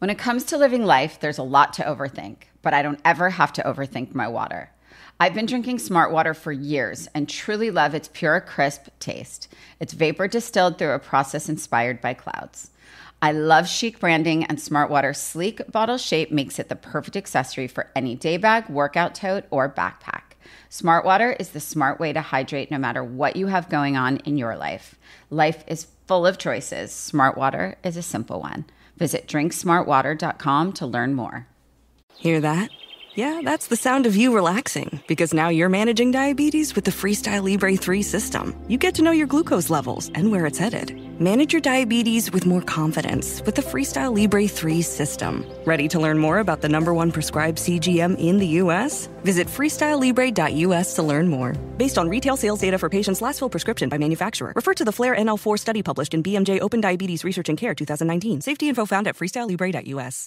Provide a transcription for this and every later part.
When it comes to living life, there's a lot to overthink, but I don't ever have to overthink my water. I've been drinking Smart Water for years and truly love its pure, crisp taste. It's vapor distilled through a process inspired by clouds. I love chic branding, and Smart Water's sleek bottle shape makes it the perfect accessory for any day bag, workout tote, or backpack. Smart Water is the smart way to hydrate no matter what you have going on in your life. Life is full of choices. Smart Water is a simple one. Visit drinksmartwater.com to learn more. Hear that? Yeah, that's the sound of you relaxing, because now you're managing diabetes with the Freestyle Libre 3 system. You get to know your glucose levels and where it's headed. Manage your diabetes with more confidence with the Freestyle Libre 3 system. Ready to learn more about the #1 prescribed CGM in the U.S.? Visit freestylelibre.us to learn more. Based on retail sales data for patients' last filled prescription by manufacturer. Refer to the FLAIR NL4 study published in BMJ Open Diabetes Research and Care 2019. Safety info found at freestylelibre.us.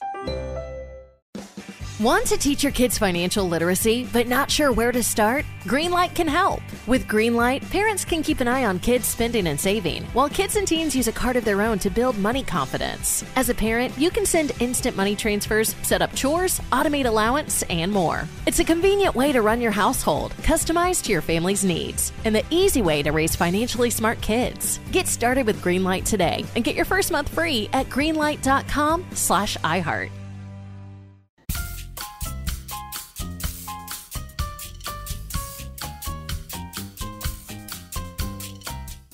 Want to teach your kids financial literacy, but not sure where to start? Greenlight can help. With Greenlight, parents can keep an eye on kids' spending and saving, while kids and teens use a card of their own to build money confidence. As a parent, you can send instant money transfers, set up chores, automate allowance, and more. It's a convenient way to run your household, customized to your family's needs, and the easy way to raise financially smart kids. Get started with Greenlight today and get your first month free at greenlight.com/iHeart.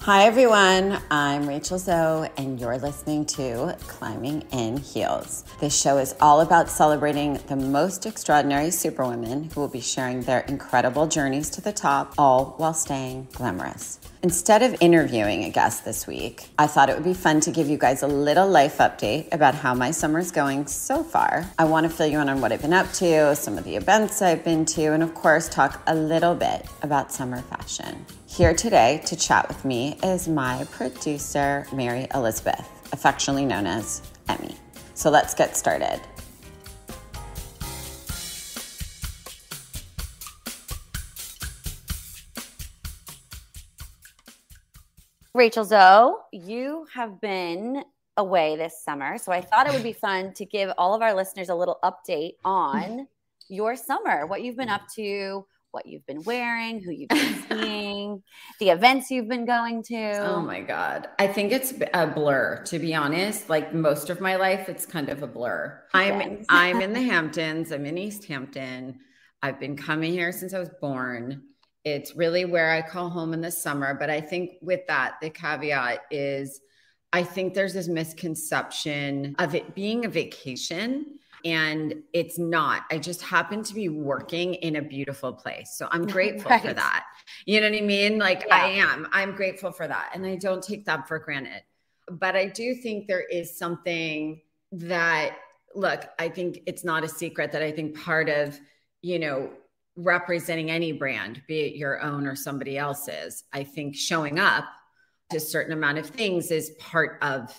Hi everyone, I'm Rachel Zoe and you're listening to Climbing in Heels. This show is all about celebrating the most extraordinary superwomen who will be sharing their incredible journeys to the top, all while staying glamorous. Instead of interviewing a guest this week, I thought it would be fun to give you guys a little life update about how my summer's going so far. I want to fill you in on what I've been up to, some of the events I've been to, and of course talk a little bit about summer fashion. Here today to chat with me is my producer, Mary Elizabeth, affectionately known as Emmy. So let's get started. Rachel Zoe, you have been away this summer, so I thought it would be fun to give all of our listeners a little update on your summer, what you've been up to, what you've been wearing, who you've been seeing, the events you've been going to. Oh my God. I think it's a blur, to be honest. Like most of my life, it's kind of a blur. I'm in the Hamptons. I'm in East Hampton. I've been coming here since I was born. It's really where I call home in the summer. But I think with that, the caveat is I think there's this misconception of it being a vacation, and it's not. I just happen to be working in a beautiful place. So I'm grateful for that. You know what I mean? Like I'm grateful for that. And I don't take that for granted. But I do think there is something that, look, I think it's not a secret that I think part of, representing any brand, be it your own or somebody else's, I think showing up to a certain amount of things is part of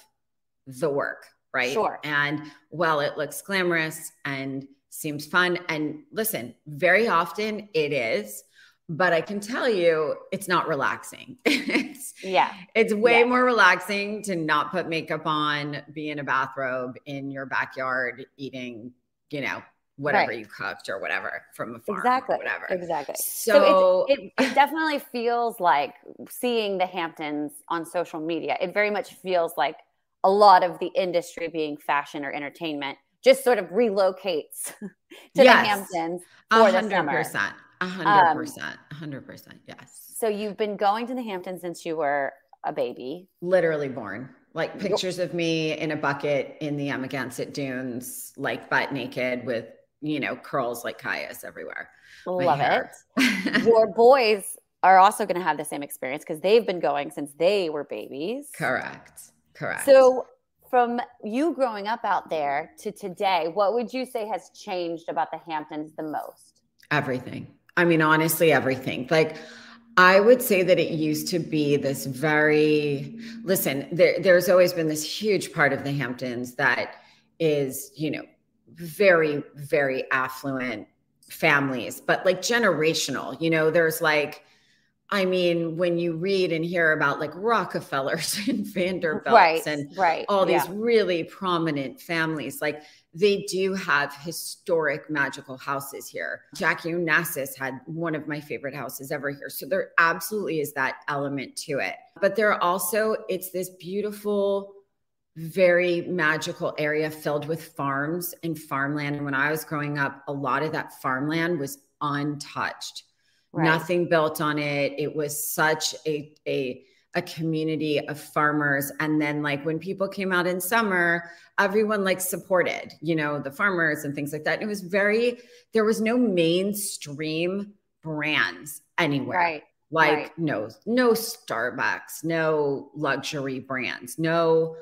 the work, right? Sure. And while it looks glamorous and seems fun, and listen, very often it is, but I can tell you it's not relaxing. It's way more relaxing to not put makeup on, be in a bathrobe in your backyard eating, whatever you cooked or whatever from a farm or whatever. Exactly. So it definitely feels like seeing the Hamptons on social media. It very much feels like a lot of the industry being fashion or entertainment just sort of relocates to the Hamptons for the summer. 100%. Yes. So you've been going to the Hamptons since you were a baby. Literally born. Like pictures of me in a bucket in the Amagansett Dunes, like butt naked with, curls like Kaya's everywhere. Love it. Your boys are also going to have the same experience because they've been going since they were babies. Correct. So from you growing up out there to today, what would you say has changed about the Hamptons the most? Everything. I mean, honestly, everything. Like, I would say that it used to be this there's always been this huge part of the Hamptons that is, very, very affluent families, but like generational, there's like I mean, when you read and hear about like Rockefellers and Right, Vanderbilts and right. all these Yeah. really prominent families, like they do have historic magical houses here. Jackie Onassis had one of my favorite houses ever here. So there absolutely is that element to it. But there also, it's this beautiful, very magical area filled with farms and farmland. And when I was growing up, a lot of that farmland was untouched. Right. Nothing built on it. It was such a community of farmers. And then like when people came out in summer, everyone like supported, the farmers and things like that. And it was there was no mainstream brands anywhere. Right. Like no Starbucks, no luxury brands, no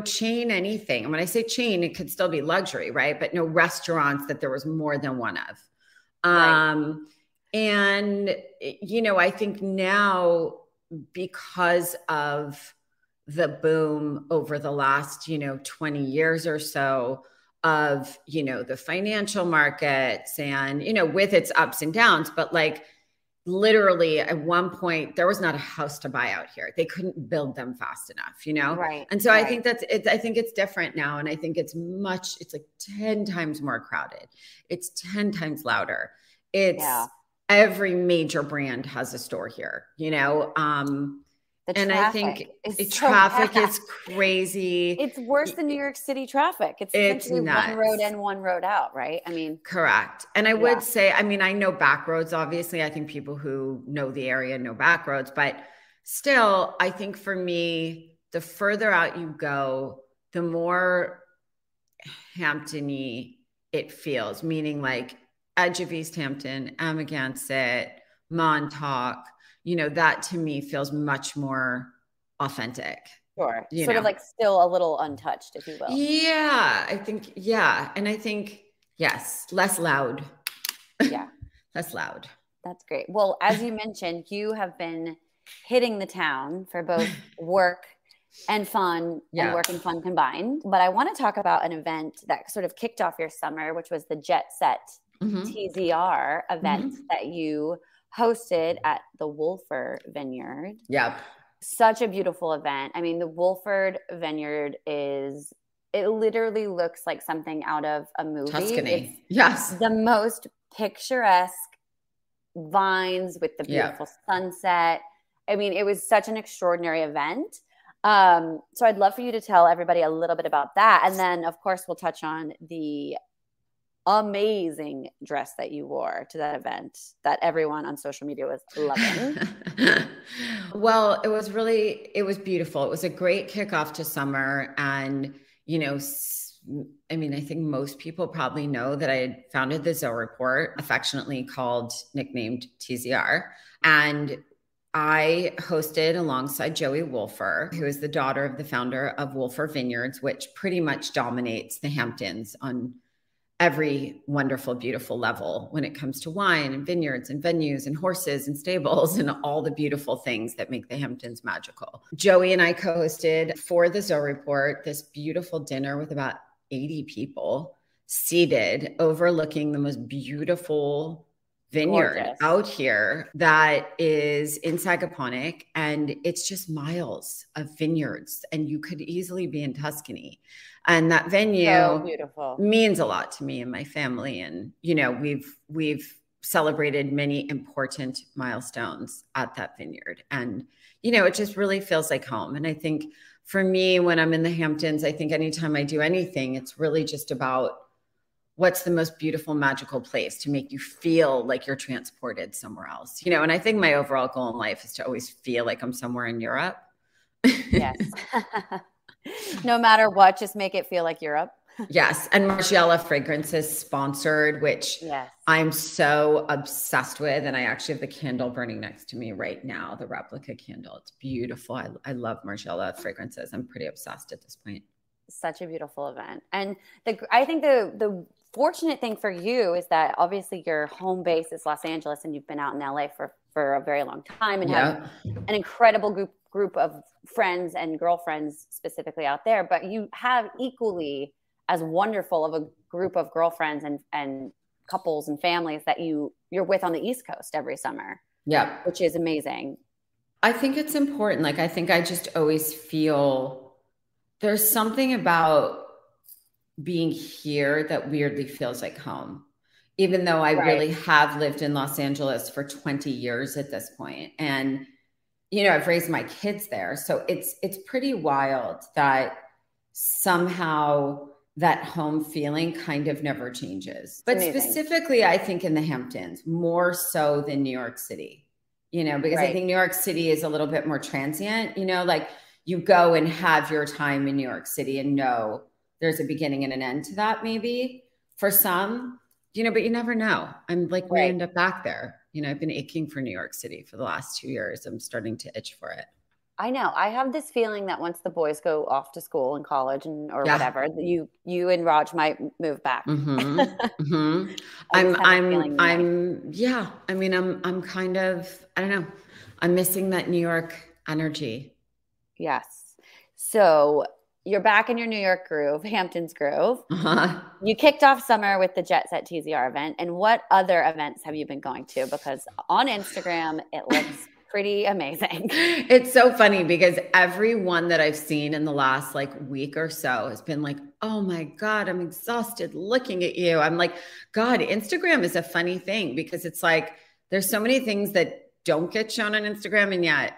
chain anything. And when I say chain, it could still be luxury, right? But no restaurants that there was more than one of. Right. And, I think now because of the boom over the last, 20 years or so of, the financial markets and, with its ups and downs, but like literally at one point there was not a house to buy out here. They couldn't build them fast enough, Right. And so right. I think I think it's different now. And I think it's like 10 times more crowded. It's 10 times louder. Every major brand has a store here, and I think traffic is crazy. It's worse than New York City traffic. It's essentially nuts. One road in, one road out, right? I mean, correct. And I would say, I know back roads, obviously. I think people who know the area know back roads, but still, I think for me, the further out you go, the more Hampton-y it feels, meaning like edge of East Hampton, Amagansett, Montauk, that to me feels much more authentic. Sure. Sort of like still a little untouched, if you will. Yeah, I think, And I think, yes, less loud. Yeah. Less loud. That's great. Well, as you mentioned, you have been hitting the town for both work and fun and work and fun combined. But I want to talk about an event that sort of kicked off your summer, which was the Jet Set TZR event that you hosted at the Wolford Vineyard. Yep. Such a beautiful event. I mean, the Wolford Vineyard it literally looks like something out of a movie. Tuscany. Yes. The most picturesque vines with the beautiful sunset. I mean, it was such an extraordinary event. So I'd love for you to tell everybody a little bit about that. And then, of course, we'll touch on the amazing dress that you wore to that event that everyone on social media was loving. Well, it was beautiful. It was a great kickoff to summer. And, I think most people probably know that I had founded the Zoe Report, affectionately nicknamed TZR. And I hosted alongside Joey Wolfer, who is the daughter of the founder of Wolfer Vineyards, which pretty much dominates the Hamptons on every wonderful, beautiful level when it comes to wine and vineyards and venues and horses and stables and all the beautiful things that make the Hamptons magical. Joey and I co-hosted for the Zoe Report this beautiful dinner with about 80 people seated overlooking the most beautiful vineyard out here that is in Sagaponack, and it's just miles of vineyards, and you could easily be in Tuscany. And that venue means a lot to me and my family. And, we've celebrated many important milestones at that vineyard. And, it just really feels like home. And I think for me, when I'm in the Hamptons, I think anytime I do anything, it's really just about what's the most beautiful, magical place to make you feel like you're transported somewhere else, and I think my overall goal in life is to always feel like I'm somewhere in Europe. Yes. No matter what, just make it feel like Europe. Yes. And Margiela Fragrances sponsored, which I'm so obsessed with. And I actually have the candle burning next to me right now, the replica candle. It's beautiful. I love Margiela Fragrances. I'm pretty obsessed at this point. Such a beautiful event. And I think the fortunate thing for you is that obviously your home base is Los Angeles and you've been out in LA for a very long time and have an incredible group of friends and girlfriends specifically out there, but you have equally as wonderful of a group of girlfriends and couples and families that you're with on the East Coast every summer. Yeah. which is amazing. I think it's important. Like, I think I just always feel there's something about being here that weirdly feels like home, even though I really have lived in Los Angeles for 20 years at this point. And, you know, I've raised my kids there. So it's pretty wild that somehow that home feeling kind of never changes. But specifically, I think in the Hamptons, more so than New York City, you know, because I think New York City is a little bit more transient, you know, like you go and have your time in New York City and know there's a beginning and an end to that, maybe for some, you know, but you never know. I'm like, we end up back there. You know, I've been aching for New York City for the last 2 years. I'm starting to itch for it. I know. I have this feeling that once the boys go off to school and college or whatever, you and Raj might move back. Mm-hmm. Mm-hmm. I mean, I'm kind of, I don't know. I'm missing that New York energy. Yes. So you're back in your New York groove, Hamptons groove. You kicked off summer with the Jet Set TZR event. And what other events have you been going to? Because on Instagram, it looks pretty amazing. It's so funny because every one that I've seen in the last like week or so has been like, oh my God, I'm exhausted looking at you. I'm like, God, Instagram is a funny thing because it's like, there's so many things that don't get shown on Instagram. And yet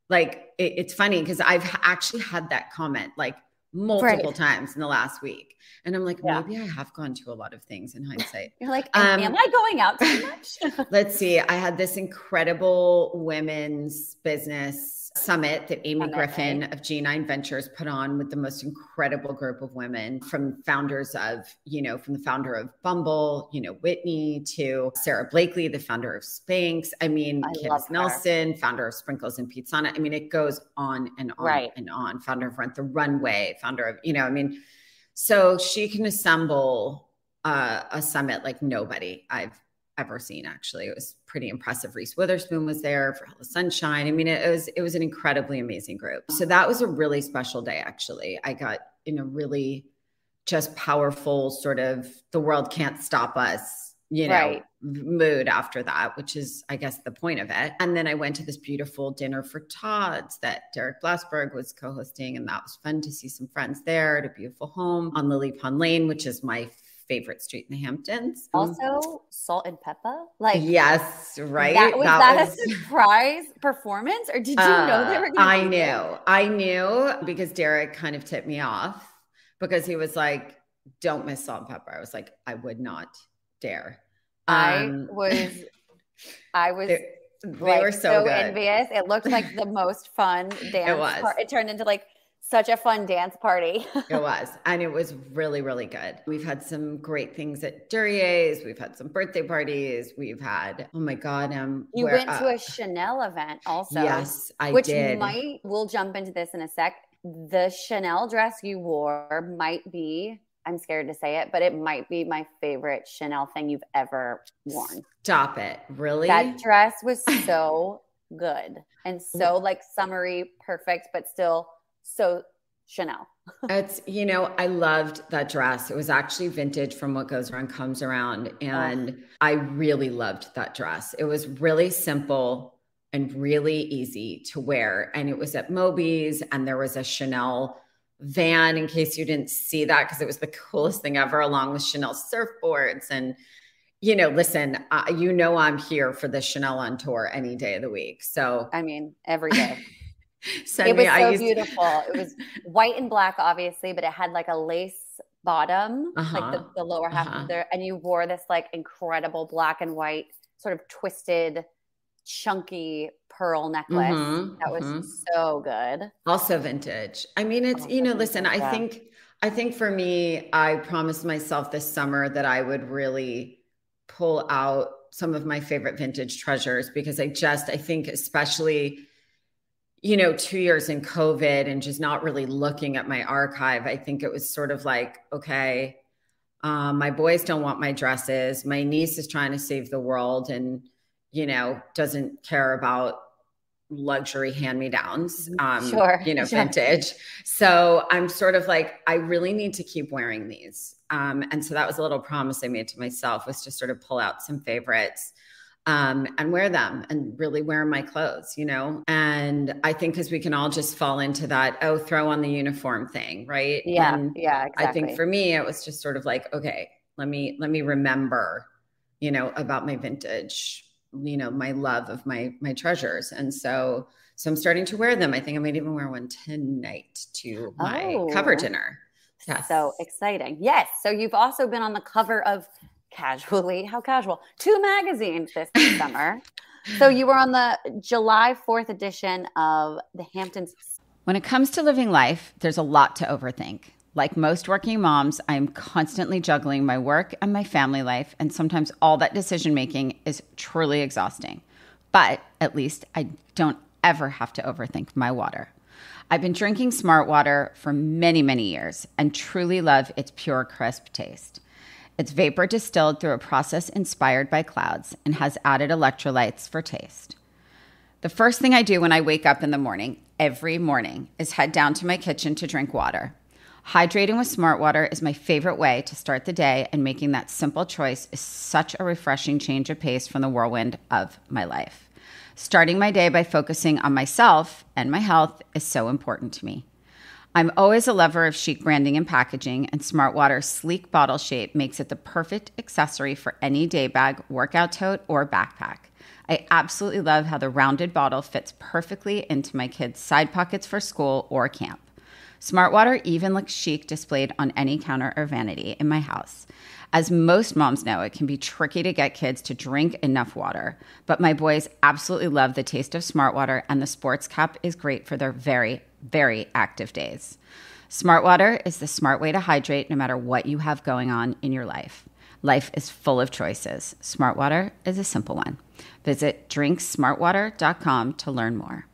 like, it's funny because I've actually had that comment like multiple times in the last week. And I'm like, maybe I have gone to a lot of things in hindsight. You're like, am I going out too much? Let's see. I had this incredible women's business summit that Amy Griffin of G9 Ventures put on with the most incredible group of women from founders of, you know, from the founder of Bumble, you know, Whitney to Sarah Blakely, the founder of Spanx. I mean, Candace Nelson, founder of Sprinkles and Pizzana. I mean, it goes on and on and on. Founder of Rent the Runway, founder of, you know, I mean, so she can assemble a summit like nobody I've ever seen. Actually, it was pretty impressive. Reese Witherspoon was there for Hella Sunshine. I mean, it was an incredibly amazing group. So that was a really special day. Actually, I got in a really just powerful sort of the world can't stop us, you know, mood after that, which is, I guess, the point of it. And then I went to this beautiful dinner for Todd's that Derek Blasberg was co-hosting. And that was fun to see some friends there at a beautiful home on Lily Pond Lane, which is my favorite street in the Hamptons. Also, Salt and Peppa. Like, yes, right. That was a surprise performance, or did you know they were going to I knew because Derek kind of tipped me off because he was like, don't miss Salt and Pepper. I was like, I would not dare. I was they were so good. Envious. It looked like the most fun dance. It was. It turned into like such a fun dance party. It was. And it was really, really good. We've had some great things at Durier's. We've had some birthday parties. We've had, oh my God. You went to a Chanel event also. Yes, I did. We'll jump into this in a sec. The Chanel dress you wore might be, I'm scared to say it, but it might be my favorite Chanel thing you've ever worn. Stop it. Really? That dress was so good and so like summery, perfect, but still so Chanel. It's, you know, I loved that dress. It was actually vintage from What Goes Around Comes Around. And I really loved that dress. It was really simple and really easy to wear. And it was at Moby's and there was a Chanel van in case you didn't see that because it was the coolest thing ever along with Chanel surfboards. And, you know, listen, you know, I'm here for the Chanel on tour any day of the week. So, I mean, every day. It was so beautiful. It was white and black, obviously, but it had like a lace bottom, like the lower half of there. And you wore this like incredible black and white sort of twisted, chunky pearl necklace. That was so good. Also vintage. I mean, it's, you know, listen, I think for me, I promised myself this summer that I would really pull out some of my favorite vintage treasures because I think especially, you know, 2 years in COVID and just not really looking at my archive, I think it was sort of like, okay, my boys don't want my dresses. My niece is trying to save the world and, you know, doesn't care about luxury hand-me-downs, you know, vintage. So I'm sort of like, I really need to keep wearing these. And so that was a little promise I made to myself was to sort of pull out some favorites. and wear them and really wear my clothes, And I think because we can all just fall into that, throw on the uniform thing, right? Yeah, and yeah, exactly. I think for me, it was just sort of like, okay, let me remember, about my vintage, my love of my treasures. And so I'm starting to wear them. I think I might even wear one tonight to my cover dinner. Yes. So exciting. Yes. So you've also been on the cover of Casually, how casual, 2 magazines this summer. So you were on the July 4th edition of the Hamptons. When it comes to living life, there's a lot to overthink. Like most working moms, I am constantly juggling my work and my family life, and sometimes all that decision-making is truly exhausting. But at least I don't ever have to overthink my water. I've been drinking Smart Water for many, many years and truly love its pure, crisp taste. It's vapor distilled through a process inspired by clouds and has added electrolytes for taste. The first thing I do when I wake up in the morning, every morning, is head down to my kitchen to drink water. Hydrating with Smart Water is my favorite way to start the day, and making that simple choice is such a refreshing change of pace from the whirlwind of my life. Starting my day by focusing on myself and my health is so important to me. I'm always a lover of chic branding and packaging, and Smart Water's sleek bottle shape makes it the perfect accessory for any day bag, workout tote, or backpack. I absolutely love how the rounded bottle fits perfectly into my kids' side pockets for school or camp. Smart Water even looks chic displayed on any counter or vanity in my house. As most moms know, it can be tricky to get kids to drink enough water, but my boys absolutely love the taste of Smart Water, and the sports cap is great for their very, very active days. Smart Water is the smart way to hydrate no matter what you have going on in your life. Life is full of choices. Smart Water is a simple one. Visit drinksmartwater.com to learn more.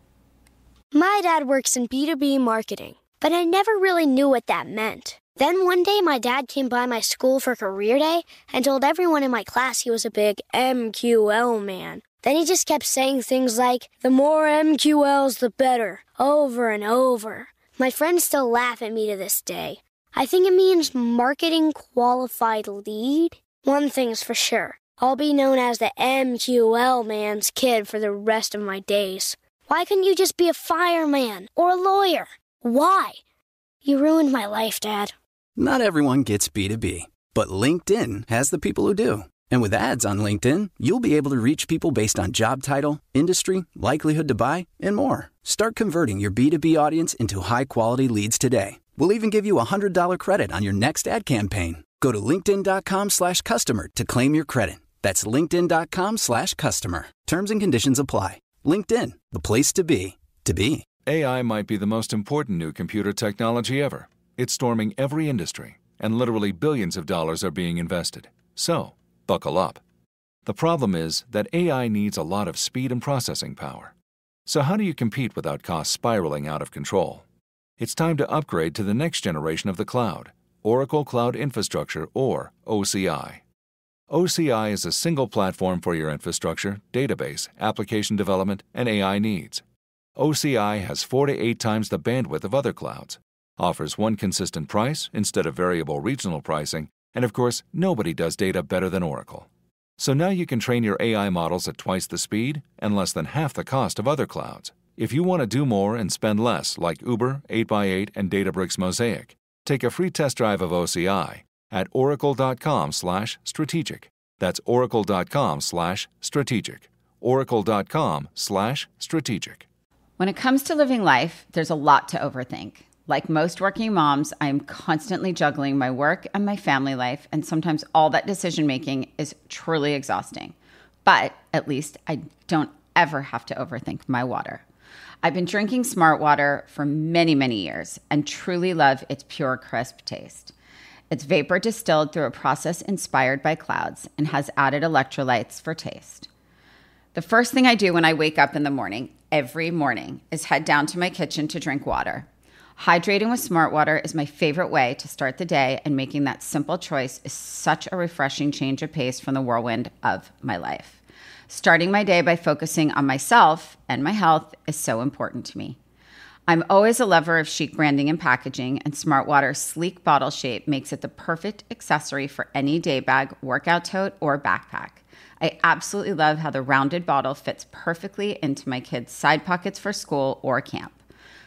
My dad works in B2B marketing, but I never really knew what that meant. Then one day my dad came by my school for career day and told everyone in my class he was a big MQL man. Then he just kept saying things like, the more MQLs, the better, over and over. My friends still laugh at me to this day. I think it means marketing qualified lead. One thing's for sure, I'll be known as the MQL man's kid for the rest of my days. Why couldn't you just be a fireman or a lawyer? Why? You ruined my life, Dad. Not everyone gets B2B, but LinkedIn has the people who do. And with ads on LinkedIn, you'll be able to reach people based on job title, industry, likelihood to buy, and more. Start converting your B2B audience into high-quality leads today. We'll even give you a $100 credit on your next ad campaign. Go to linkedin.com/customer to claim your credit. That's linkedin.com/customer. Terms and conditions apply. LinkedIn, the place to be, to be. AI might be the most important new computer technology ever. It's storming every industry, and literally billions of dollars are being invested. So, buckle up. The problem is that AI needs a lot of speed and processing power. So how do you compete without costs spiraling out of control? It's time to upgrade to the next generation of the cloud, Oracle Cloud Infrastructure, or OCI. OCI is a single platform for your infrastructure, database, application development, and AI needs. OCI has 4 to 8 times the bandwidth of other clouds, offers one consistent price instead of variable regional pricing, and of course, nobody does data better than Oracle. So now you can train your AI models at twice the speed and less than half the cost of other clouds. If you want to do more and spend less, like Uber, 8x8, and Databricks Mosaic, take a free test drive of OCI at oracle.com/strategic. That's oracle.com/strategic. oracle.com/strategic. When it comes to living life, there's a lot to overthink. Like most working moms, I am constantly juggling my work and my family life, and sometimes all that decision-making is truly exhausting. But at least I don't ever have to overthink my water. I've been drinking Smart Water for many, many years and truly love its pure, crisp taste. It's vapor distilled through a process inspired by clouds and has added electrolytes for taste. The first thing I do when I wake up in the morning, every morning, is head down to my kitchen to drink water. Hydrating with Smart Water is my favorite way to start the day, and making that simple choice is such a refreshing change of pace from the whirlwind of my life. Starting my day by focusing on myself and my health is so important to me. I'm always a lover of chic branding and packaging, and Smart Water's sleek bottle shape makes it the perfect accessory for any day bag, workout tote, or backpack. I absolutely love how the rounded bottle fits perfectly into my kids' side pockets for school or camp.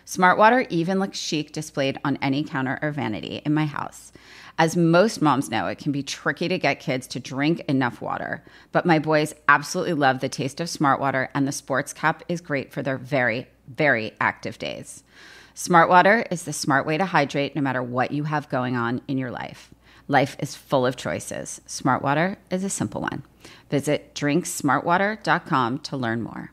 Smart Water even looks chic displayed on any counter or vanity in my house. As most moms know, it can be tricky to get kids to drink enough water, but my boys absolutely love the taste of Smart Water, and the sports cap is great for their very, very active days. Smart Water is the smart way to hydrate no matter what you have going on in your life. Life is full of choices. Smart Water is a simple one. Visit drinksmartwater.com to learn more.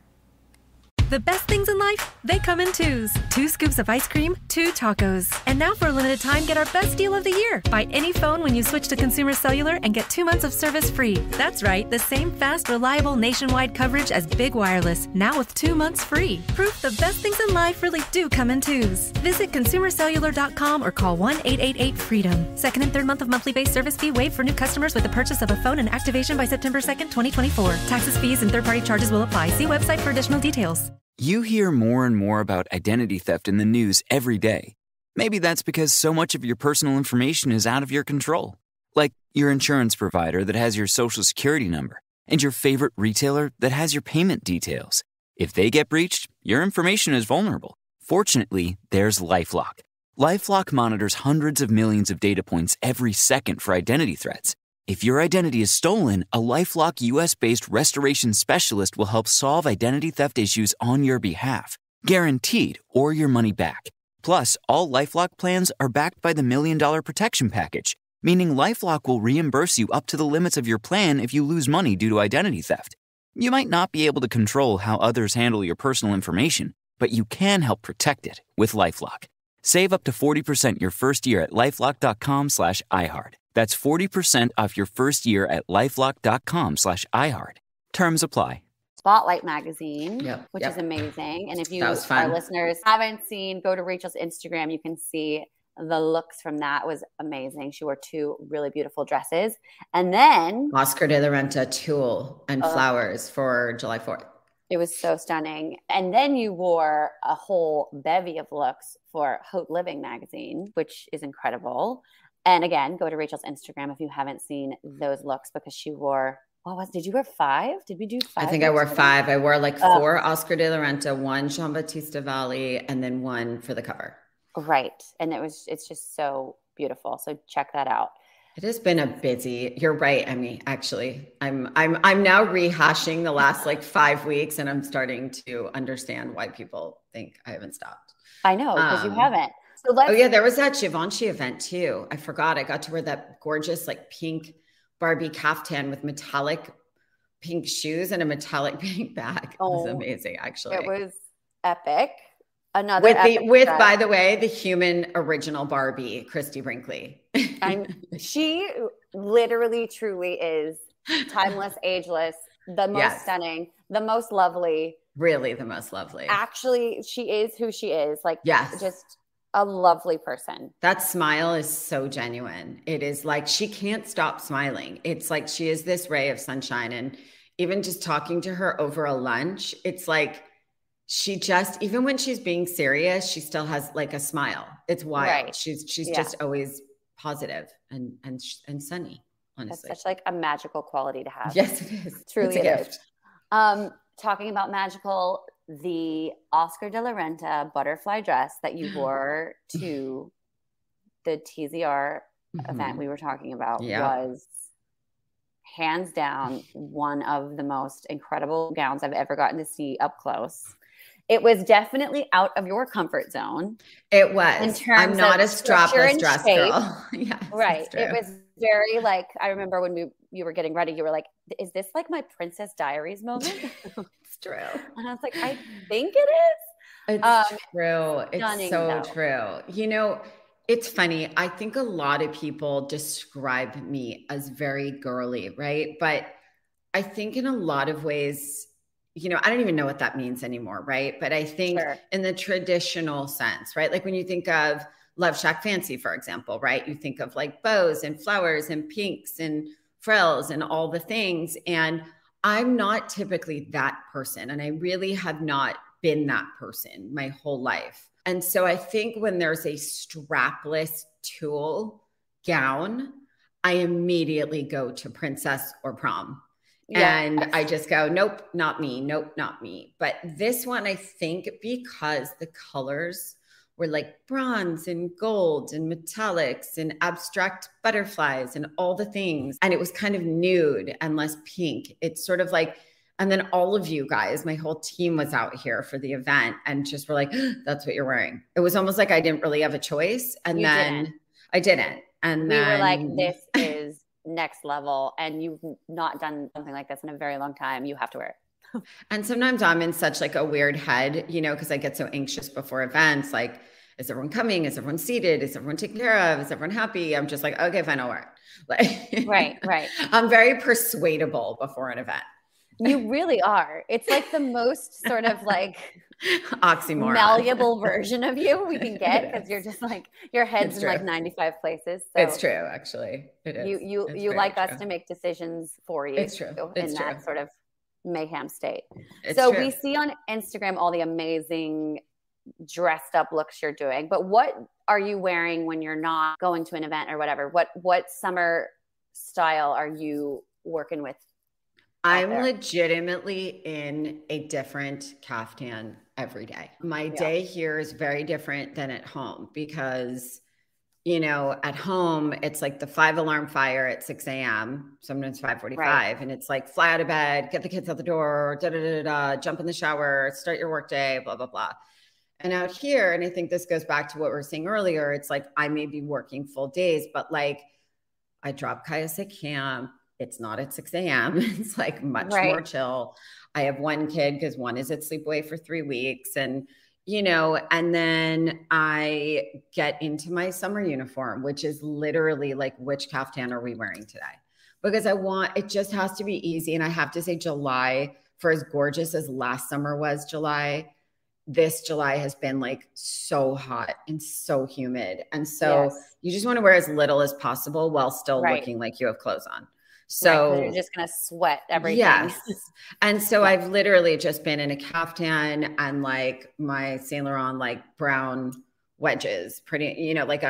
The best things in life, they come in twos. 2 scoops of ice cream, 2 tacos. And now for a limited time, get our best deal of the year. Buy any phone when you switch to Consumer Cellular and get 2 months of service free. That's right, the same fast, reliable nationwide coverage as Big Wireless, now with 2 months free. Proof the best things in life really do come in twos. Visit consumercellular.com or call 1-888-FREEDOM. Second and third month of monthly base service fee waived for new customers with the purchase of a phone and activation by September 2nd, 2024. Taxes, fees, and third-party charges will apply. See website for additional details. You hear more and more about identity theft in the news every day. Maybe that's because so much of your personal information is out of your control. Like your insurance provider that has your social security number and your favorite retailer that has your payment details. If they get breached, your information is vulnerable. Fortunately, there's LifeLock. LifeLock monitors hundreds of millions of data points every second for identity threats. If your identity is stolen, a LifeLock US-based restoration specialist will help solve identity theft issues on your behalf, guaranteed, or your money back. Plus, all LifeLock plans are backed by the $1 Million Protection Package, meaning LifeLock will reimburse you up to the limits of your plan if you lose money due to identity theft. You might not be able to control how others handle your personal information, but you can help protect it with LifeLock. Save up to 40% your first year at LifeLock.com/iHeart. That's 40% off your first year at LifeLock.com/iHeart. Terms apply. Spotlight magazine, which is amazing. And if you, our listeners, haven't seen, go to Rachel's Instagram. You can see the looks from that. It was amazing. She wore 2 really beautiful dresses. And then Oscar de la Renta tulle and flowers for July 4th. It was so stunning. And then you wore a whole bevy of looks for Haute Living magazine, which is incredible. And again, go to Rachel's Instagram if you haven't seen those looks, because she wore, did you wear 5? Did we do 5? I think I wore 5. I wore like 4 Oscar de la Renta, 1 Jean-Baptiste Valli, and then 1 for the cover. Right. And it's just so beautiful. So check that out. It has been a busy, you're right. I mean, actually, I'm now rehashing the last like 5 weeks, and I'm starting to understand why people think I haven't stopped. I know, because you haven't. So there was that Givenchy event too. I forgot. I got to wear that gorgeous like pink Barbie caftan with metallic pink shoes and a metallic pink bag. It was amazing, actually. It was epic. With by the way, the human original Barbie, Christy Brinkley. She literally, truly is timeless, ageless, the most stunning, the most lovely. Really, the most lovely. Actually, she is who she is. Like, just a lovely person. That smile is so genuine. It is like she can't stop smiling. It's like she is this ray of sunshine. And even just talking to her over a lunch, it's like she just, even when she's being serious, she still has like a smile. It's wild. Right. She's just always positive and sunny, honestly. That's such like a magical quality to have. Yes, it is. Truly it is. Talking about magical, the Oscar de la Renta butterfly dress that you wore to the TZR event we were talking about was hands down one of the most incredible gowns I've ever gotten to see up close. It was definitely out of your comfort zone. It was. I'm not a strapless dress girl. Yes, right. It was very like, I remember when you were getting ready, you were like, is this like my Princess Diaries moment? It's true. And I was like, I think it is. It's true. It's so true. You know, it's funny. I think a lot of people describe me as very girly, right? But I think in a lot of ways, you know, I don't even know what that means anymore, right? But I think in the traditional sense, right? Like when you think of Love Shack Fancy, for example, right? You think of like bows and flowers and pinks and frills and all the things. And I'm not typically that person. And I really have not been that person my whole life. And so I think when there's a strapless tulle gown, I immediately go to princess or prom. And I just go, nope, not me. Nope, not me. But this one, I think because the colors were like bronze and gold and metallics and abstract butterflies and all the things. And it was kind of nude and less pink. It's sort of like, and then all of you guys, my whole team was out here for the event and just were like, that's what you're wearing. It was almost like I didn't really have a choice. And I didn't. And we were like, this is next level. And you've not done something like this in a very long time. You have to wear it. And sometimes I'm in such like a weird head, you know, because I get so anxious before events. Like, is everyone coming? Is everyone seated? Is everyone taken care of? Is everyone happy? I'm just like, okay, fine, I'll wear it. Like, right. I'm very persuadable before an event. You really are. It's like the most sort of like oxymoron, malleable version of you we can get, because you're just like, your head's in like 95 places. So it's true, actually. It is. You like us to make decisions for you. It's true. It's in true. That sort of mayhem state. It's so true. We see on Instagram all the amazing dressed up looks you're doing, but what are you wearing when you're not going to an event or whatever? What summer style are you working with? I'm legitimately in a different caftan every day. My day here is very different than at home because, you know, at home, it's like the 5 alarm fire at 6 a.m., sometimes 5:45. And it's like fly out of bed, get the kids out the door, jump in the shower, start your work day, blah, blah, blah. And out here, and I think this goes back to what we were saying earlier, it's like I may be working full days, but like I drop Caius at camp. It's not at 6 a.m. It's like much more chill. I have one kid because one is at sleepaway for 3 weeks. And, you know, and then I get into my summer uniform, which is literally like, which caftan are we wearing today? Because it just has to be easy. And I have to say July, for as gorgeous as last summer was July, this July has been like so hot and so humid. And so you just want to wear as little as possible while still looking like you have clothes on. So you're just going to sweat everything. Yes. And so I've literally just been in a caftan and like my Saint Laurent, like brown wedges, pretty, you know, like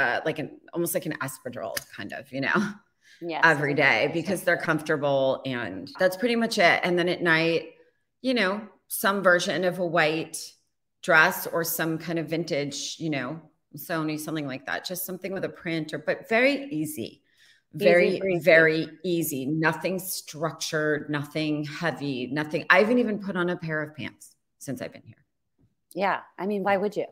almost like an espadrille kind of, you know, every day because they're comfortable, and that's pretty much it. And then at night, you know, some version of a white dress or some kind of vintage, you know, Sony, something like that, just something with a print but very easy. Very easy. Nothing structured, nothing heavy, nothing. I haven't even put on a pair of pants since I've been here. Yeah. I mean, why would you?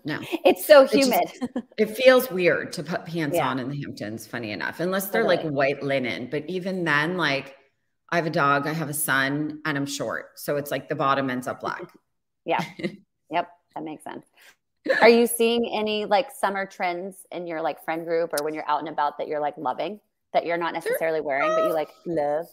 No. It's so humid. It feels weird to put pants on in the Hamptons, funny enough, unless they're like white linen. But even then, like I have a dog, I have a son, and I'm short. So it's like the bottom ends up black. Yeah. Yep. That makes sense. Are you seeing any like summer trends in your like friend group or when you're out and about that you're like loving, that you're not necessarily wearing, but you like love?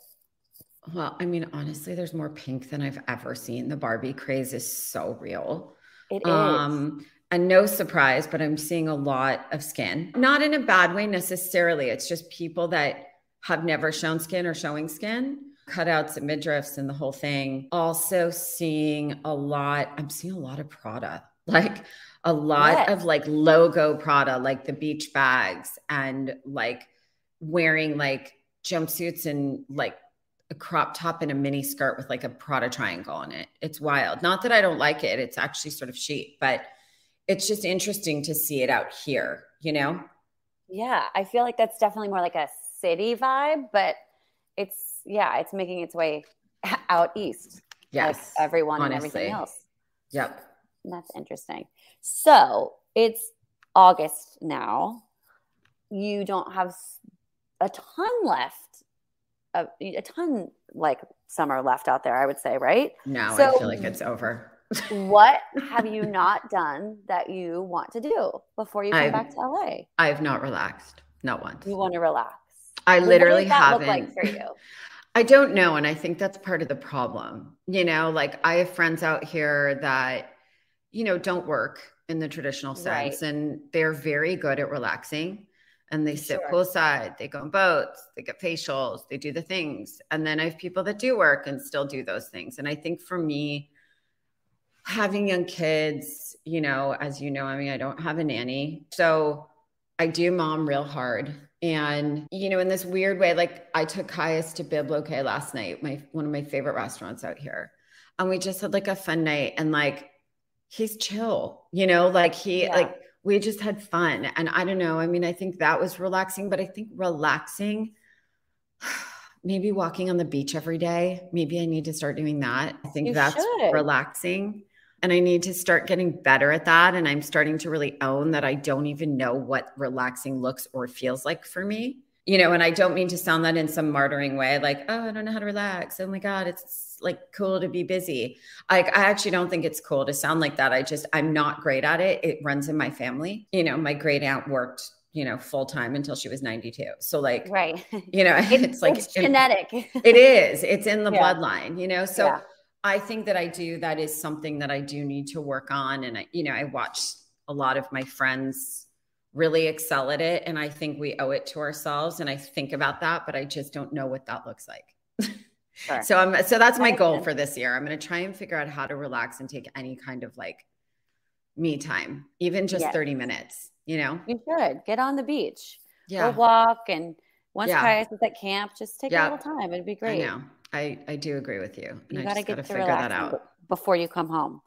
Well, I mean, honestly, there's more pink than I've ever seen. The Barbie craze is so real. It is. And no surprise, but I'm seeing a lot of skin, not in a bad way necessarily. It's just people that have never shown skin or showing skin, cutouts and midriffs and the whole thing. Also I'm seeing a lot of Prada, like a lot of like logo Prada, like the beach bags, and like wearing like jumpsuits and like a crop top and a mini skirt with like a Prada triangle on it. It's wild. Not that I don't like it. It's actually sort of chic, but it's just interesting to see it out here, you know? Yeah. I feel like that's definitely more like a city vibe, but it's making its way out east. Yes. Like everyone honestly. And everything else. Yep. That's interesting. So it's August now. You don't have a ton like summer left out there, I would say, right? No, so, I feel like it's over. What have you not done that you want to do before you come back to LA? I have not relaxed. Not once. You want to relax. I literally haven't. What does that look like for you? I don't know. And I think that's part of the problem. You know, like I have friends out here that, you know, don't work in the traditional sense, and they're very good at relaxing, and they sit poolside, they go on boats, they get facials, they do the things. And then I have people that do work and still do those things. And I think for me, Having young kids, as you know, I mean, I don't have a nanny. So I do mom real hard. And, in this weird way, like I took Caius to Bibloque last night, one of my favorite restaurants out here. And we just had like a fun night, and like, he's chill, we just had fun. And I don't know. I mean, I think that was relaxing, but I think relaxing, maybe walking on the beach every day. Maybe I need to start doing that. I think that's relaxing. And I need to start getting better at that. And I'm starting to really own that I don't even know what relaxing looks or feels like for me. And I don't mean to sound that in some martyring way, like, oh, I don't know how to relax. Oh my God, it's like cool to be busy. I actually don't think it's cool to sound like that. I'm not great at it. It runs in my family. My great aunt worked, full time until she was 92. So like, right. It's like genetic. It is. It's in the bloodline, so I think that is something that I do need to work on. And I watch a lot of my friends really excel at it. And I think we owe it to ourselves. And I think about that, but I just don't know what that looks like. Sure. So that's my goal for this year. I'm going to try and figure out how to relax and take any kind of like me time, even just 30 minutes, You should get on the beach, go walk. And once Caius is at camp, just take a little time. It'd be great. I know. I do agree with you. And you got to get to figure that out before you come home.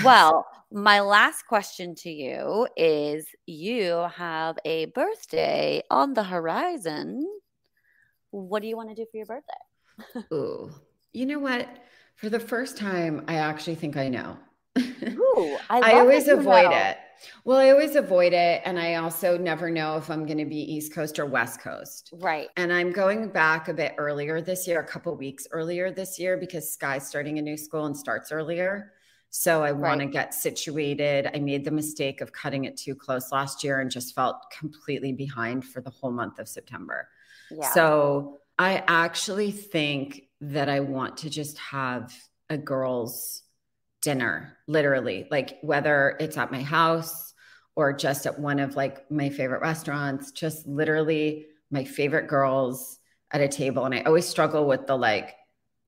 Well, my last question to you is, you have a birthday on the horizon. What do you want to do for your birthday? Ooh, you know what? For the first time, I actually think I know. Ooh, I always avoid it. Well, I always avoid it. And I also never know if I'm going to be East Coast or West Coast. Right. And I'm going back a bit earlier this year, a couple weeks earlier this year, because Sky's starting a new school and starts earlier. So I want to get situated. I made the mistake of cutting it too close last year and just felt completely behind for the whole month of September. Yeah. So I actually think that I want to just have a girls' dinner, literally, like whether it's at my house or just at one of like my favorite restaurants, just literally my favorite girls at a table. And I always struggle with the like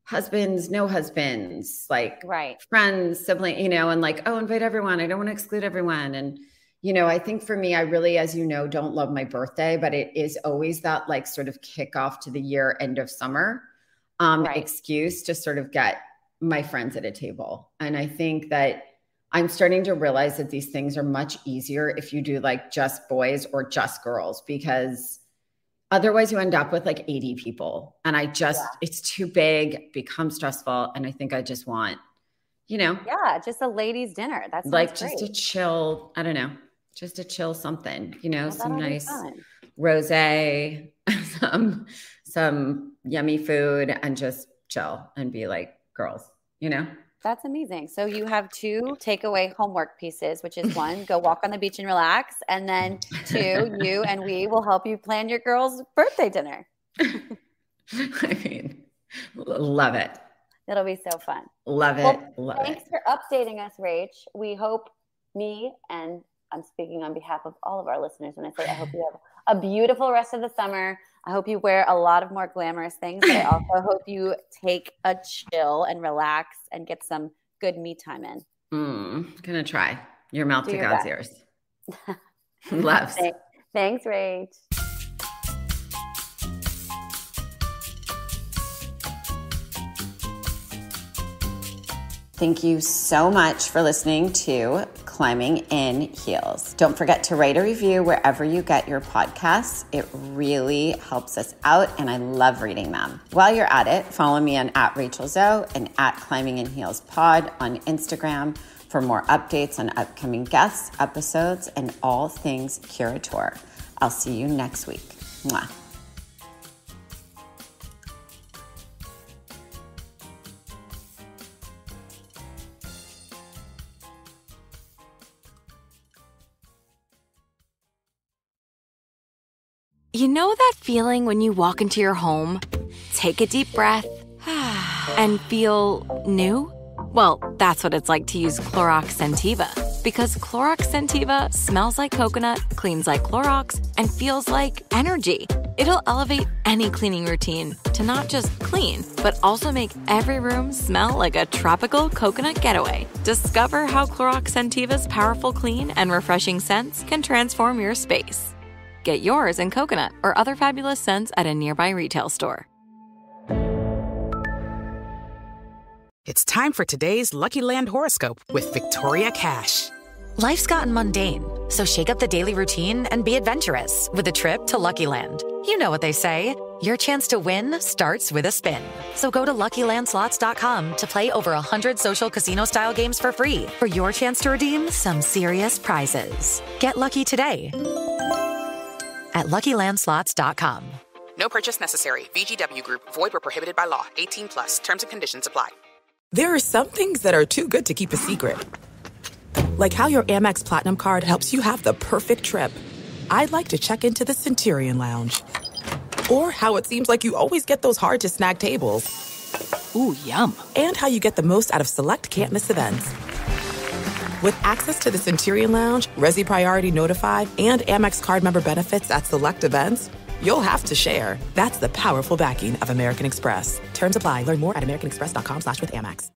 husbands, no husbands, like friends, sibling, and like, oh, invite everyone. I don't want to exclude everyone. And, I think for me, I really, as you know, don't love my birthday, but it is always that like sort of kickoff to the year, end of summer excuse to sort of get my friends at a table. And I think that I'm starting to realize that these things are much easier if you do like just boys or just girls, because otherwise you end up with like 80 people. And it's too big, becomes stressful. And I think I just want, just a ladies' dinner. That's like just a chill, I don't know, just a chill something, some nice rosé, some yummy food, and just chill and be like girls, That's amazing. So you have 2 takeaway homework pieces, which is 1, go walk on the beach and relax. And then 2, you and we will help you plan your girls' birthday dinner. I mean, love it. It'll be so fun. Love it. Thanks for updating us, Rach. We hope and I'm speaking on behalf of all of our listeners when I say I hope you have a beautiful rest of the summer. I hope you wear a lot of more glamorous things, but I also hope you take a chill and relax and get some good me time in. Gonna try. Your mouth to God's ears. Loves. Thanks, Rach. Thank you so much for listening to Climbing in Heels. Don't forget to rate a review wherever you get your podcasts. It really helps us out, and I love reading them. While you're at it, follow me on @RachelZoe and @ClimbingInHeelsPod on Instagram for more updates on upcoming guests, episodes, and all things Curator. I'll see you next week. Mwah. You know that feeling when you walk into your home, take a deep breath, and feel new? Well, that's what it's like to use Clorox Scentiva Because Clorox Scentiva smells like coconut, cleans like Clorox, and feels like energy. It'll elevate any cleaning routine to not just clean, but also make every room smell like a tropical coconut getaway. Discover how Clorox Scentiva's powerful clean and refreshing scents can transform your space. Get yours in coconut or other fabulous scents at a nearby retail store. It's time for today's Lucky Land horoscope with Victoria Cash. Life's gotten mundane, so shake up the daily routine and be adventurous with a trip to Lucky Land. You know what they say, your chance to win starts with a spin. So go to LuckyLandSlots.com to play over 100 social casino-style games for free for your chance to redeem some serious prizes. Get lucky today at LuckyLandSlots.com. No purchase necessary. VGW Group. Void where prohibited by law. 18 plus. Terms and conditions apply. There are some things that are too good to keep a secret. Like how your Amex Platinum card helps you have the perfect trip. I'd like to check into the Centurion Lounge. Or how it seems like you always get those hard-to-snag tables. Ooh, yum. And how you get the most out of select can't-miss events. With access to the Centurion Lounge, Resi Priority Notified, and Amex card member benefits at select events, you'll have to share. That's the powerful backing of American Express. Terms apply. Learn more at americanexpress.com/withAmex.